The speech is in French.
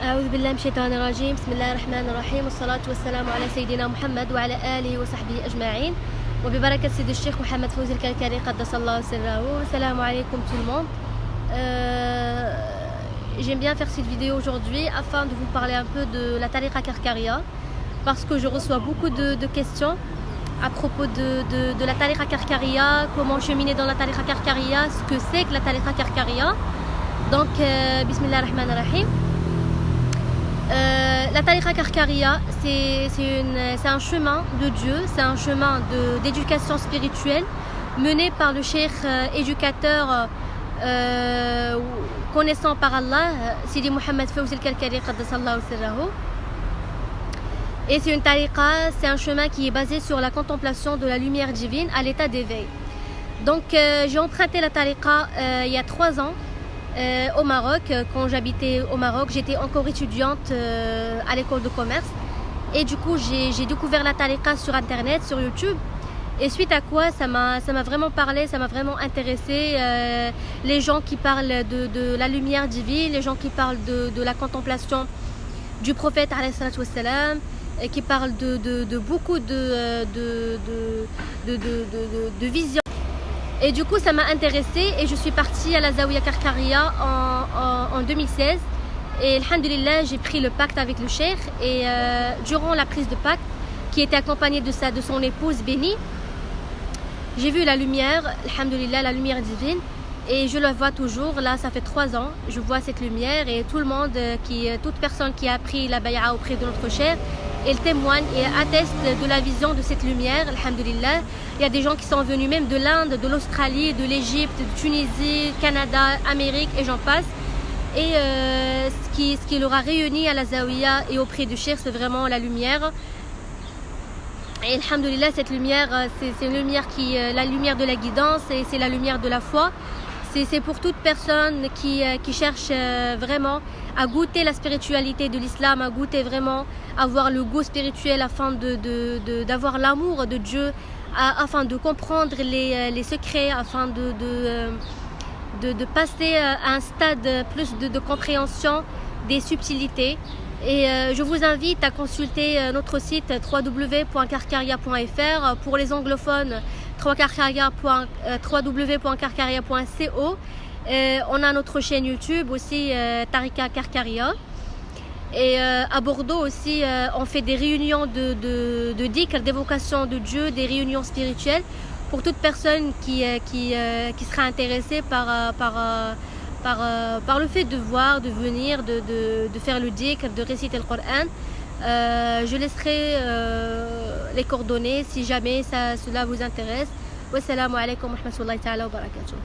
أعوذ بالله من الشيطان الرجيم. بسم الله الرحمن الرحيم، والصلاة والسلام على سيدنا محمد وعلى آله وصحبه أجمعين وببركة سيد الشيخ محمد فوزي الكركري قدس الله سره. Salam alaikum tout le monde. J'aime bien faire cette vidéo aujourd'hui afin de vous parler un peu de la tariqa Karkaria, parce que je reçois beaucoup de questions à propos de la tariqa Karkaria, comment cheminer dans la tariqa Karkaria, ce que c'est que la tariqa Karkaria. Donc, Bismillah ar-Rahman ar-Rahim. La tariqa Karkaria, c'est un chemin de Dieu, c'est un chemin d'éducation spirituelle mené par le cheikh éducateur connaissant par Allah, Sidi Mohammed Fawzi al-Karkari qaddasallahu sirrahu. Et c'est une tariqa, c'est un chemin qui est basé sur la contemplation de la lumière divine à l'état d'éveil. Donc j'ai emprunté la tariqa il y a 3 ans au Maroc. Quand j'habitais au Maroc, j'étais encore étudiante à l'école de commerce. Et du coup, j'ai découvert la tariqa sur internet, sur YouTube. Et suite à quoi, ça m'a vraiment parlé, ça m'a vraiment intéressé. Les gens qui parlent de la lumière divine, les gens qui parlent de la contemplation du prophète alayhi salatu wassalam, qui parlent de beaucoup de visions. Et du coup, ça m'a intéressée et je suis partie à la Zawiya Karkaria en 2016. Et alhamdulillah, j'ai pris le pacte avec le cheikh. Et durant la prise de pacte, qui était accompagnée de son épouse bénie, j'ai vu la lumière, alhamdulillah, la lumière divine. Et je la vois toujours. Là, ça fait 3 ans, je vois cette lumière. Et tout le monde, toute personne qui a pris la bay'a auprès de notre cheikh, elle témoigne et atteste de la vision de cette lumière, alhamdulillah. Il y a des gens qui sont venus même de l'Inde, de l'Australie, de l'Égypte, de Tunisie, Canada, Amérique et j'en passe. Et ce qui leur a réuni à la Zawiya et auprès du cheikh, c'est vraiment la lumière. Et alhamdulillah, cette lumière, c'est une lumière la lumière de la guidance et c'est la lumière de la foi. C'est pour toute personne qui cherche vraiment à goûter la spiritualité de l'islam, à goûter vraiment, à avoir le goût spirituel afin d'avoir l'amour de Dieu, afin de comprendre les secrets, afin de passer à un stade plus de compréhension des subtilités. Et je vous invite à consulter notre site www.karkaria.fr. Pour les anglophones, www.karkaria.co. On a notre chaîne YouTube aussi, Tariqa Karkaria. Et à Bordeaux aussi, on fait des réunions de dhikr, d'évocation de Dieu, des réunions spirituelles pour toute personne qui sera intéressée par le fait de voir, de venir, de faire le dhikr, de réciter le Coran. Je laisserai les coordonnées si jamais cela vous intéresse. Wassalamu alaikum wa rahmatullahi ta'ala wa barakatuh.